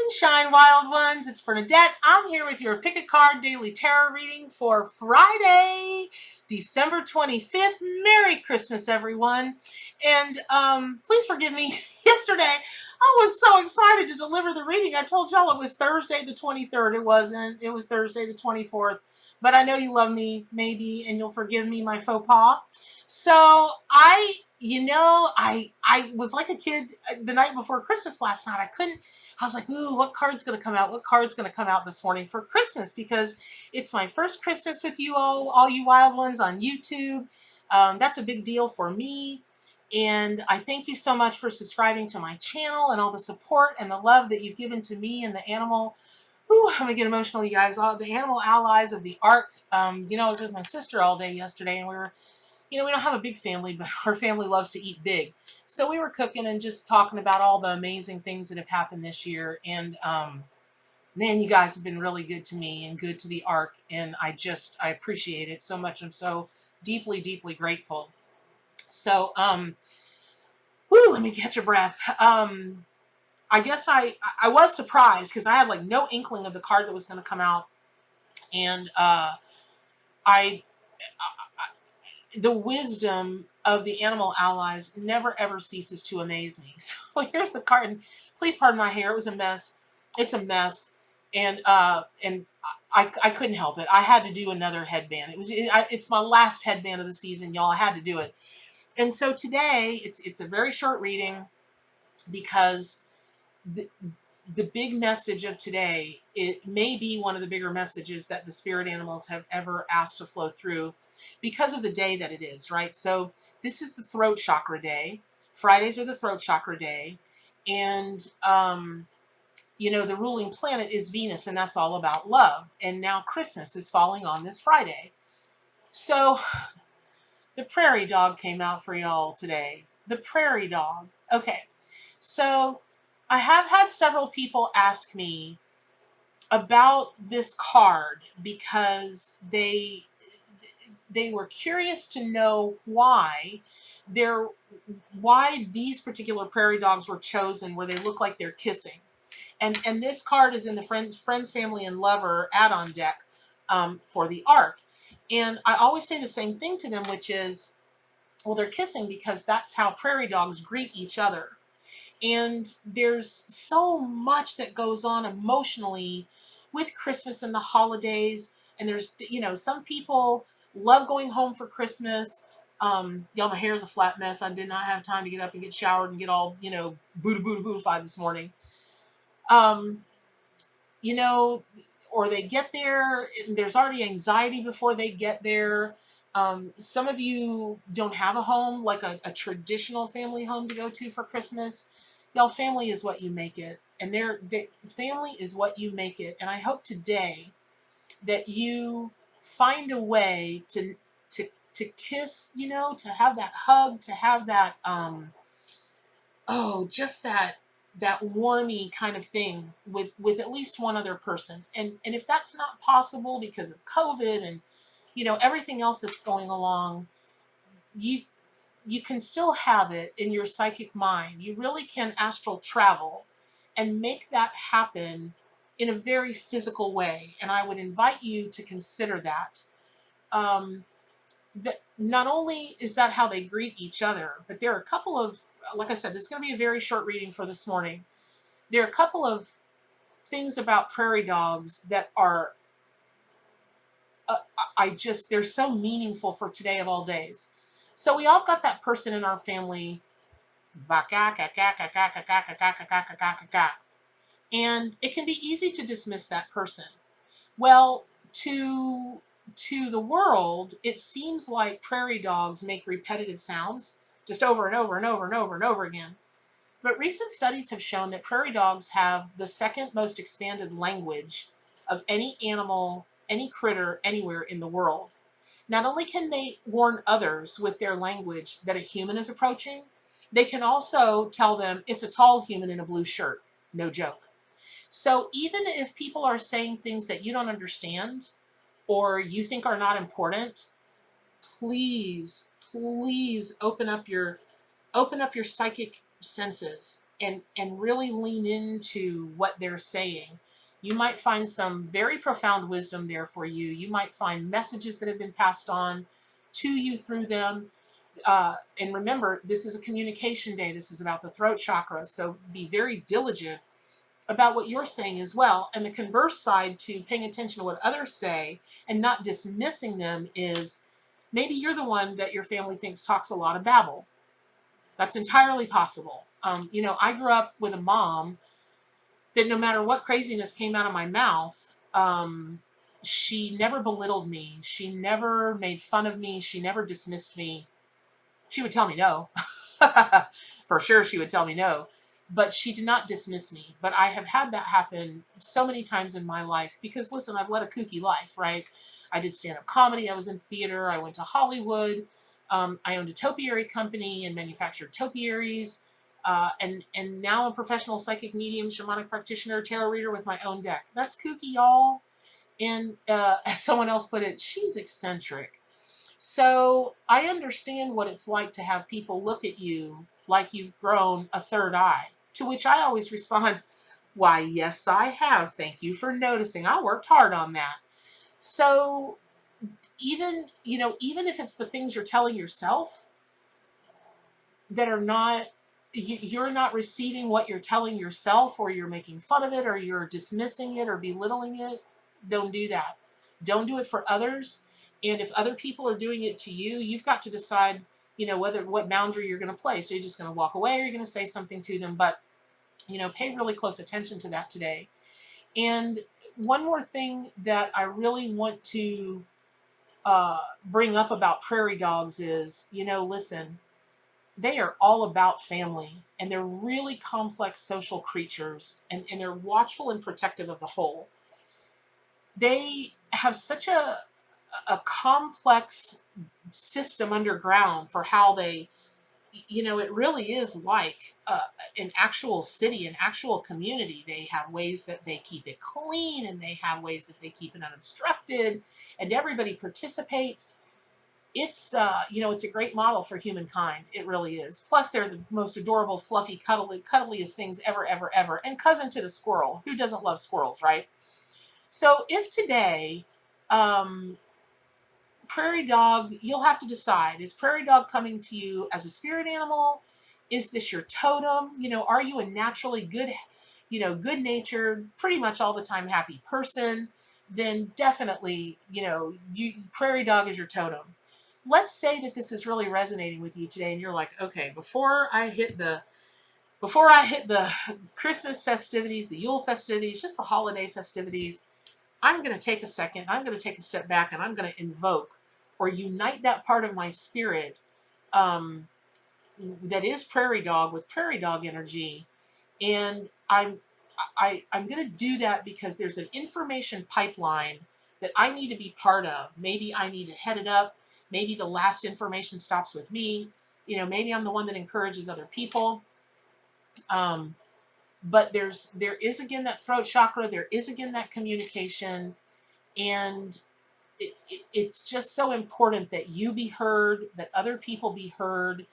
Moonshine Wild Ones, it's Bernadette. I'm here with your Pick a Card Daily Tarot reading for Friday, December 25th. Merry Christmas, everyone. And please forgive me. Yesterday, I was so excited to deliver the reading. I told y'all it was Thursday the 23rd. It wasn't. It was Thursday the 24th. But I know you love me, maybe, and you'll forgive me my faux pas. So I was like a kid the night before Christmas last night. I was like, ooh, what card's going to come out? What card's going to come out this morning for Christmas? Because it's my first Christmas with you all you wild ones on YouTube. That's a big deal for me. And I thank you so much for subscribing to my channel and all the support and the love that you've given to me and the animal. Ooh, I'm going to get emotional, you guys. All the animal allies of the Ark. I was with my sister all day yesterday, and we don't have a big family, but our family loves to eat big. So we were cooking and just talking about all the amazing things that have happened this year. And man, you guys have been really good to me and good to the Ark. And I appreciate it so much. I'm so deeply, deeply grateful. So, let me catch a breath. I guess I was surprised because I had like no inkling of the card that was going to come out. And the wisdom of the animal allies never ever ceases to amaze me. So here's the card. And please pardon my hair. It was a mess. It's a mess. And I couldn't help it. I had to do another headband. It's my last headband of the season, y'all. I had to do it. And so today it's a very short reading because the big message of today, it may be one of the bigger messages that the spirit animals have ever asked to flow through because of the day that it is, right? So this is the throat chakra day. Fridays are the throat chakra day. And, the ruling planet is Venus, and that's all about love. And now Christmas is falling on this Friday. So the prairie dog came out for y'all today. The prairie dog. Okay. So I have had several people ask me about this card because they were curious to know why these particular prairie dogs were chosen where they look like they're kissing. And this card is in the Friends, Family, and Lover add-on deck for the Ark. And I always say the same thing to them, which is, well, they're kissing because that's how prairie dogs greet each other. And there's so much that goes on emotionally with Christmas and the holidays. And there's, some people love going home for Christmas. Y'all, my hair is a flat mess. I did not have time to get up and get showered and get all, bootified this morning. Or they get there, and there's already anxiety before they get there. Some of you don't have a home, like a traditional family home to go to for Christmas. Y'all, family is what you make it. And family is what you make it. And I hope today that you find a way to kiss, to have that hug, to have that, just that warmy kind of thing with at least one other person. And if that's not possible because of COVID and, everything else that's going along, you can still have it in your psychic mind. You really can astral travel and make that happen in a very physical way. And I would invite you to consider that. That not only is that how they greet each other, but there are a couple of, like I said, this is going to be a very short reading for this morning. There are a couple of things about prairie dogs that are, they're so meaningful for today of all days. So we all got that person in our family, and it can be easy to dismiss that person. Well, to the world, it seems like prairie dogs make repetitive sounds just over and over and over and over and over again. But recent studies have shown that prairie dogs have the second most expanded language of any animal, any critter, anywhere in the world. Not only can they warn others with their language that a human is approaching, they can also tell them it's a tall human in a blue shirt. No joke. So even if people are saying things that you don't understand or you think are not important, please open up your psychic senses and really lean into what they're saying. You might find some very profound wisdom there for you. You might find messages that have been passed on to you through them. And remember, this is a communication day. This is about the throat chakra. So be very diligent about what you're saying as well. And the converse side to paying attention to what others say and not dismissing them is maybe you're the one that your family thinks talks a lot of babble. That's entirely possible. I grew up with a mom that no matter what craziness came out of my mouth, she never belittled me. She never made fun of me. She never dismissed me. She would tell me no. For sure, she would tell me no. But she did not dismiss me. But I have had that happen so many times in my life because, listen, I've led a kooky life, right? I did stand-up comedy. I was in theater. I went to Hollywood. I owned a topiary company and manufactured topiaries. And now I'm a professional psychic medium, shamanic practitioner, tarot reader with my own deck. That's kooky, y'all. And as someone else put it, she's eccentric. So I understand what it's like to have people look at you like you've grown a third eye, to which I always respond, why, yes, I have. Thank you for noticing. I worked hard on that. So even if it's the things you're telling yourself that are not, you're not receiving what you're telling yourself, or you're making fun of it, or you're dismissing it or belittling it, don't do that. Don't do it for others. And if other people are doing it to you, you've got to decide, what boundary you're going to place. So you're just going to walk away, or you're going to say something to them. But, pay really close attention to that today. And one more thing that I really want to bring up about prairie dogs is, listen, they are all about family, and they're really complex social creatures, and they're watchful and protective of the whole. They have such a complex system underground for how they, it really is like an actual city, an actual community. They have ways that they keep it clean, and they have ways that they keep it unobstructed, and everybody participates. It's, it's a great model for humankind. It really is. Plus, they're the most adorable, fluffy, cuddliest things ever, ever, ever. And cousin to the squirrel. Who doesn't love squirrels, right? So if today, prairie dog, you'll have to decide, is prairie dog coming to you as a spirit animal? Is this your totem? Are you a naturally good, good-natured, pretty much all the time happy person? Then definitely, prairie dog is your totem. Let's say that this is really resonating with you today, and you're like, okay, before I hit the Christmas festivities, the Yule festivities, just the holiday festivities, I'm going to take a second, I'm going to take a step back, and I'm going to invoke or unite that part of my spirit that is prairie dog with prairie dog energy. And I'm going to do that because there's an information pipeline that I need to be part of. Maybe I need to head it up. Maybe the last information stops with me. Maybe I'm the one that encourages other people. But there is again that throat chakra. There is again that communication. And it's just so important that you be heard, that other people be heard,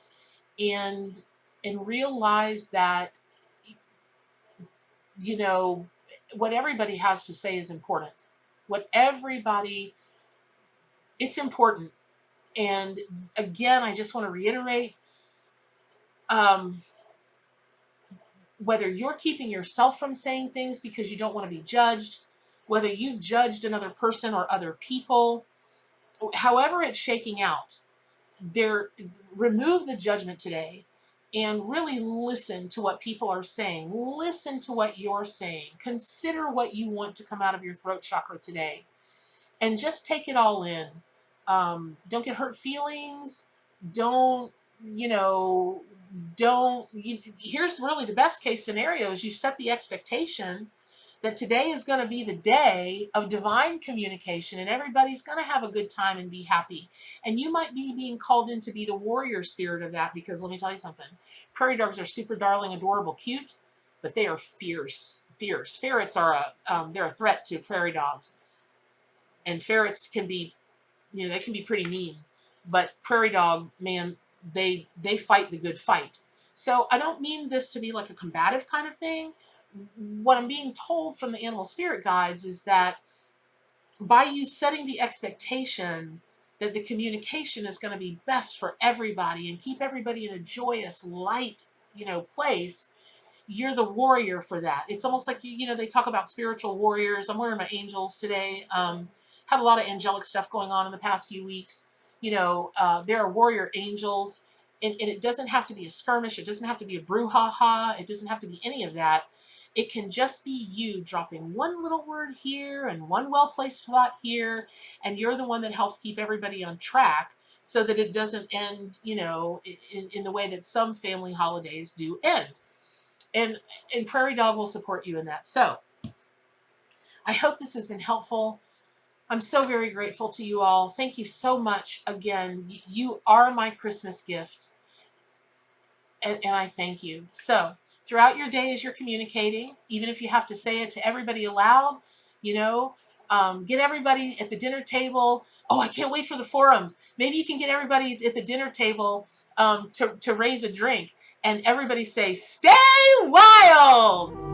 and realize that, what everybody has to say is important. It's important. And again, I just want to reiterate, whether you're keeping yourself from saying things because you don't want to be judged, whether you've judged another person or other people, however it's shaking out, remove the judgment today and really listen to what people are saying. Listen to what you're saying. Consider what you want to come out of your throat chakra today, and just take it all in. Don't get hurt feelings. Here's really the best case scenario is you set the expectation that today is going to be the day of divine communication, and everybody's going to have a good time and be happy. And you might be being called in to be the warrior spirit of that, because let me tell you something. Prairie dogs are super darling, adorable, cute, but they are fierce. Ferrets are they're a threat to prairie dogs. And ferrets can be, they can be pretty mean, but prairie dog, man, they fight the good fight. So I don't mean this to be like a combative kind of thing. What I'm being told from the animal spirit guides is that by you setting the expectation that the communication is going to be best for everybody and keep everybody in a joyous, light, place, you're the warrior for that. It's almost like, they talk about spiritual warriors. I'm wearing my angels today. Had a lot of angelic stuff going on in the past few weeks. There are warrior angels, and it doesn't have to be a skirmish. It doesn't have to be a brouhaha. It doesn't have to be any of that. It can just be you dropping one little word here and one well-placed thought here, and you're the one that helps keep everybody on track so that it doesn't end, in the way that some family holidays do end. And Prairie Dog will support you in that. So I hope this has been helpful. I'm so very grateful to you all. Thank you so much. Again, you are my Christmas gift. And I thank you. So throughout your day as you're communicating, even if you have to say it to everybody aloud, get everybody at the dinner table. Oh, I can't wait for the forums. Maybe you can get everybody at the dinner table to raise a drink and everybody say, "Stay wild."